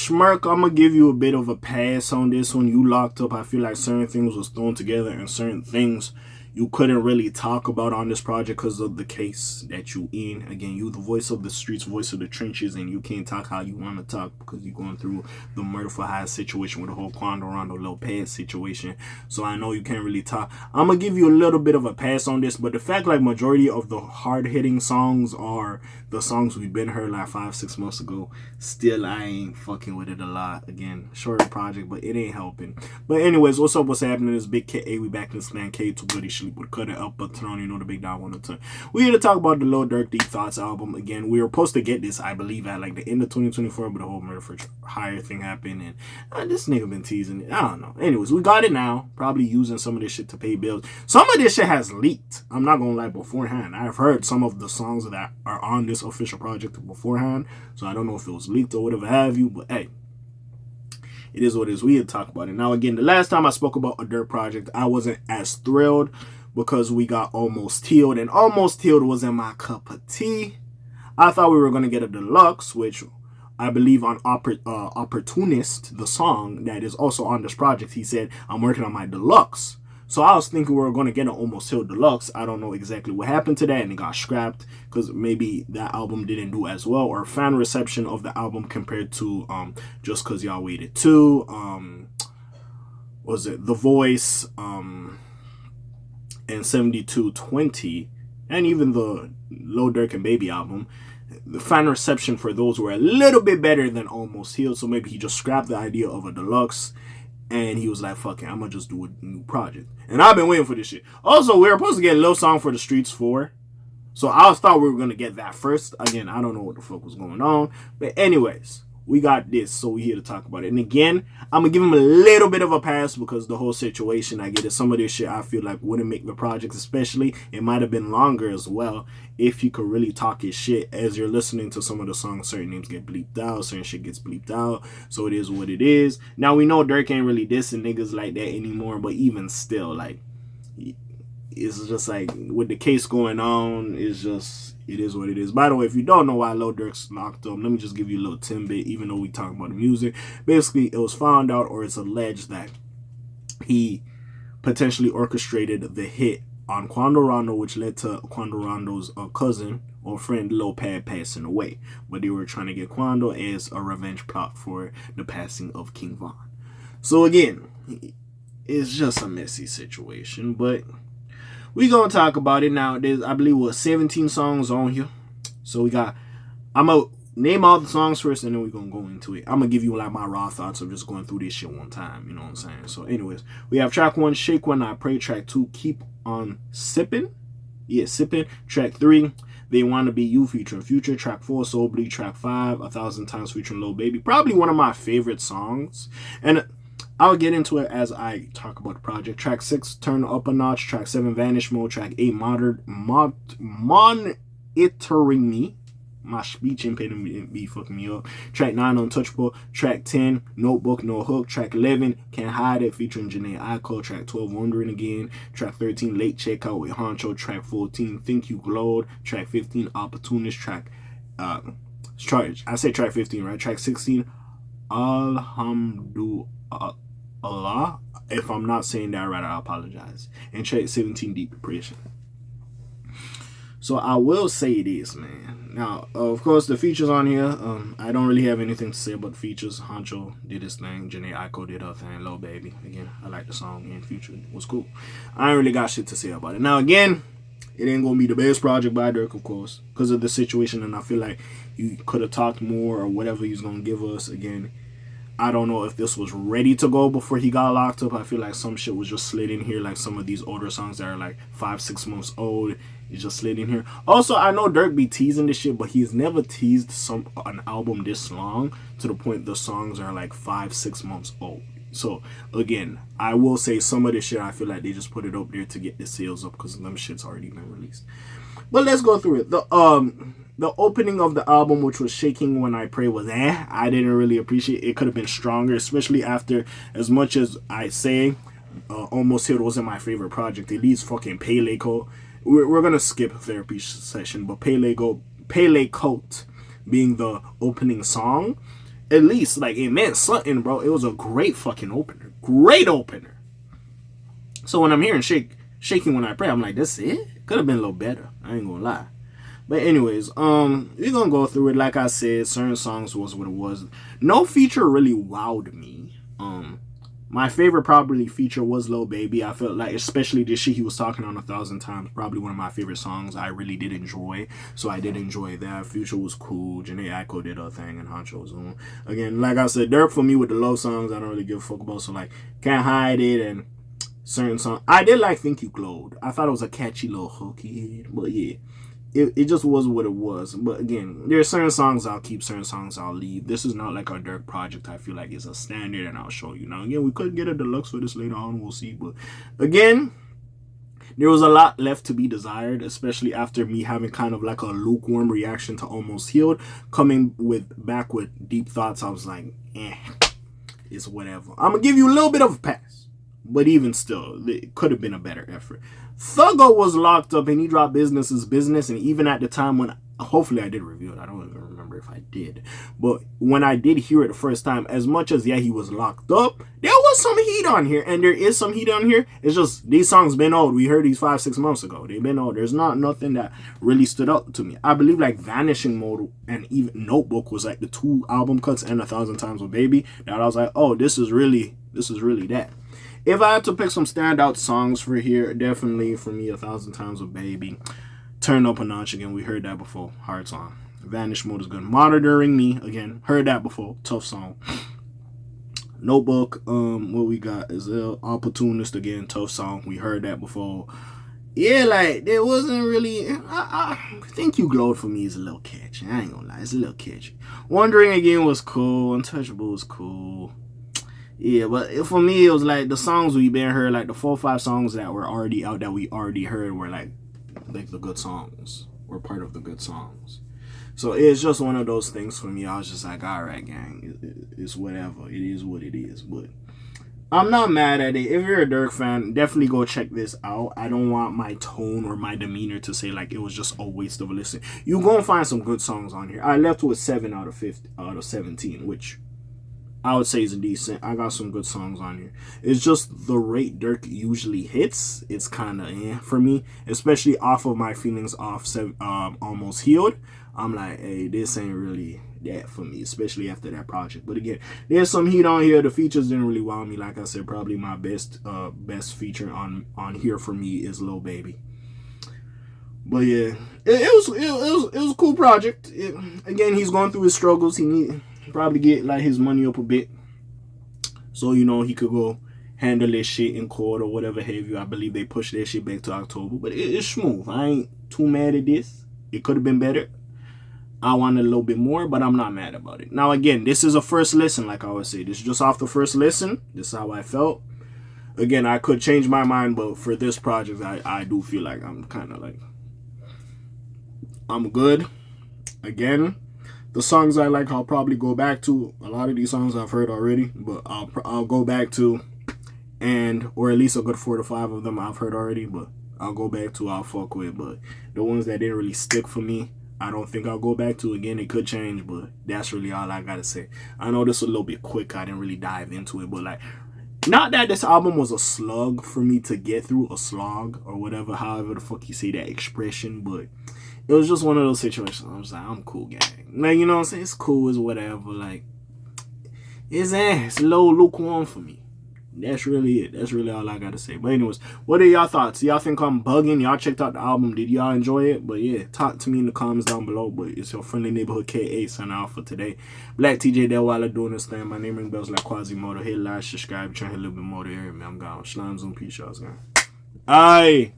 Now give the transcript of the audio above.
Schmirk, I'm gonna give you a bit of a pass on this one. You locked up. I feel like certain things was thrown together and certain things you couldn't really talk about on this project because of the case that you in. Again, you the voice of the streets, voice of the trenches, and you can't talk how you want to talk because you're going through the murder for hire situation with the whole Quando Rondo Lil Paz situation. So I know you can't really talk. I'm gonna give you a little bit of a pass on this, but the fact like majority of the hard hitting songs are the songs we've been heard like 5-6 months ago. Still, I ain't fucking with it a lot. Again, shorter project, but it ain't helping. But anyways, what's up? What's happening? It's Big K.A. We back in this man. K to Goody Sleep with Cut It Up, but Tron, you know the big dog on the turn. We're here to talk about the Lil Durk Deep Thoughts album. Again, we were supposed to get this, I believe, at like the end of 2024, but the whole murder for hire thing happened, and this nigga been teasing it. I don't know. Anyways, we got it now. Probably using some of this shit to pay bills. Some of this shit has leaked. I'm not gonna lie beforehand. I've heard some of the songs that are on this official project beforehand, so I don't know if it was leaked or whatever have you, but hey, it is what it is. We had talked about it. Now, again, the last time I spoke about a Durk project, I wasn't as thrilled because we got Almost Healed, and Almost Healed wasn't my cup of tea. I thought we were going to get a deluxe, which I believe on Opportunist, the song that is also on this project, he said, I'm working on my deluxe. So I was thinking we were going to get an Almost Healed deluxe. I don't know exactly what happened to that, and it got scrapped because maybe that album didn't do as well, or fan reception of the album compared to Just Cause Y'all Waited Too, was it The Voice, and 7220, and even the Lil Durk and Baby album. The fan reception for those were a little bit better than Almost Healed, so maybe he just scrapped the idea of a deluxe. And he was like, fuck it, I'm going to just do a new project. And I've been waiting for this shit. Also, we were supposed to get a Lil Song for the Streets 4. So I thought we were going to get that first. Again, I don't know what the fuck was going on. But anyways, we got this. So we're here to talk about it. And again, I'm going to give him a little bit of a pass because the whole situation, I get it. Some of this shit I feel like wouldn't make the project, especially. It might have been longer as well if you could really talk his shit. As you're listening to some of the songs, certain names get bleeped out, certain shit gets bleeped out. So it is what it is. Now we know Durk ain't really dissing niggas like that anymore, but even still, like, it's just like with the case going on, it's just, it is what it is. By the way, if you don't know why Lil Durk's locked up, let me just give you a little tidbit, even though we talking about the music. Basically, it was found out, or it's alleged, that he potentially orchestrated the hit on Quando Rondo, which led to Quando Rondo's cousin or friend Lil Pad passing away. But they were trying to get Quando as a revenge plot for the passing of King Von. So again, it's just a messy situation, but we gonna talk about it now. There's, I believe, 17 songs on here. So we got, I'm gonna name all the songs first, and then we're gonna go into it. I'm gonna give you like my raw thoughts of just going through this shit one time. You know what I'm saying? So anyways, we have track 1, Shake When I Pray. Track 2, Keep on Sippin'. Yeah, Sippin'. Track 3, They Wanna Be You featuring Future. Track 4, Soul Bleed. Track 5, 1,000 Times featuring Lil Baby. Probably one of my favorite songs, and I'll get into it as I talk about the project. Track 6, Turn Up a Notch. Track 7, Vanish Mode. Track 8, Monitoring Me. My speech impediment be fucking me up. Track 9, Untouchable. Track 10, Notebook, No Hook. Track 11, Can't Hide It featuring Janae Aiko. Track 12, Wondering Again. Track 13, Late Checkout with Honcho. Track 14, Think You Glowed. Track 15, Opportunist. Track 15, right? Track 16, Alhamdulillah. If I'm not saying that right, I apologize. And track 17, Deep Depression. So I will say this, man. Now, of course, the features on here, I don't really have anything to say about the features. Honcho did his thing. Janae Aiko did her thing. Lil Baby. Again, I like the song, and Future was cool. I ain't really got shit to say about it. Now, again, it ain't going to be the best project by Durk, of course, because of the situation, and I feel like you could have talked more or whatever he's going to give us. Again, I don't know if this was ready to go before he got locked up. I feel like some shit was just slid in here, like some of these older songs that are like 5-6 months old. It just slid in here. Also, I know Durk be teasing this shit, but he's never teased an album this long to the point the songs are like 5-6 months old. So again, I will say some of this shit, I feel like they just put it up there to get the sales up because them shit's already been released. But let's go through it. The opening of the album, which was Shaking When I Pray, was I didn't really appreciate it. It could have been stronger, especially after, as much as I say Almost Healed wasn't my favorite project. It leaves fucking Pele Coat. We're gonna skip therapy session, but Pele Coat being the opening song, At least, like, it meant something, bro. It was a great fucking opener. Great opener. So when I'm hearing shaking when I pray, I'm like, that's it? Could have been a little better. I ain't gonna lie. But anyways, we're gonna go through it. Like I said, certain songs was what it was. No feature really wowed me. My favorite probably feature was Lil Baby. I felt like, especially this shit he was talking on 1,000 times, probably one of my favorite songs. I really did enjoy. So I did enjoy that. Future was cool. Janae Aiko did her thing and Honcho was on. Again, like I said, Durk for me with the low songs, I don't really give a fuck about. So like, Can't Hide It and certain songs. I did like Think You Glowed. I thought it was a catchy little hooky. But yeah. It just was what it was. But again, there are certain songs I'll keep, certain songs I'll leave. This is not like our Durk project. I feel like it's a standard, and I'll show you. Now, again, we could get a deluxe for this later on. We'll see. But again, there was a lot left to be desired, especially after me having kind of like a lukewarm reaction to Almost Healed. Coming back with Deep Thoughts, I was like, it's whatever. I'm going to give you a little bit of a pass. But even still, it could have been a better effort. Thuggo was locked up and he dropped Business is Business. And even at the time when, hopefully I did review it. I don't even remember if I did. But when I did hear it the first time, as much as, yeah, he was locked up, there was some heat on here. And there is some heat on here. It's just, these songs been old. We heard these 5-6 months ago. They've been old. There's not nothing that really stood out to me. I believe like Vanishing Mode and even Notebook was like the 2 album cuts and 1,000 Times with Baby. That I was like, oh, this is really that. If I had to pick some standout songs for here, definitely for me, 1,000 Times with Baby. Turn Up a Notch, again, we heard that before. Hard song. Vanish Mode is good. Monitoring Me, again, heard that before. Tough song. Notebook, what we got is Opportunist, again, tough song. We heard that before. Yeah, like, there wasn't really, I think You Glowed for me is a little catchy. I ain't gonna lie, it's a little catchy. Wondering Again was cool. Untouchable was cool. Yeah, but for me, it was like the songs we've been heard, like the 4 or 5 songs that were already out that we already heard were like the good songs, were part of the good songs. So it's just one of those things for me. I was just like, all right, gang, it's whatever. It is what it is. But I'm not mad at it. If you're a Durk fan, definitely go check this out. I don't want my tone or my demeanor to say like it was just a waste of a listen. You're going to find some good songs on here. I left with 7 out of 17, which I would say is decent. I got some good songs on here. It's just the rate Durk usually hits. It's kind of for me, especially off of my feelings off Almost Healed. I'm like, hey, this ain't really that for me, especially after that project. But again, there's some heat on here. The features didn't really wow me. Like I said, probably my best feature on here for me is Lil Baby. But yeah, it was a cool project. Again, he's going through his struggles. He need probably get like his money up a bit, so you know he could go handle this shit in court or whatever have you. I believe they pushed that shit back to October, but it's smooth. I ain't too mad at this. It could have been better. I wanted a little bit more, but I'm not mad about it. Now again, this is a first listen, like I always say. This is just off the first listen. This is how I felt. Again, I could change my mind, but for this project, I do feel like I'm kind of like I'm good. Again, the songs I like, I'll probably go back to. A lot of these songs I've heard already, but I'll go back to, or at least a good 4 to 5 of them I've heard already, but I'll go back to, I'll fuck with. But the ones that didn't really stick for me, I don't think I'll go back to. Again, it could change, but that's really all I gotta say. I know this was a little bit quick. I didn't really dive into it, but like, not that this album was a slug for me to get through, a slog or whatever, however the fuck you say that expression, but it was just one of those situations. I was like, I'm cool, gang. Like, you know what I'm saying? It's cool, it's whatever. Like, it's a little lukewarm for me. That's really it. That's really all I gotta say. But anyways, what are y'all thoughts? Y'all think I'm bugging? Y'all checked out the album. Did y'all enjoy it? But yeah, talk to me in the comments down below. But it's your friendly neighborhood K.A. signing out for today. Black TJ there while I'm doing this thing. My name ring bells like Quasimodo. Hit like, subscribe, try to hit a little bit more to hear me. I'm gone. Slimes on peace, y'all. Aye.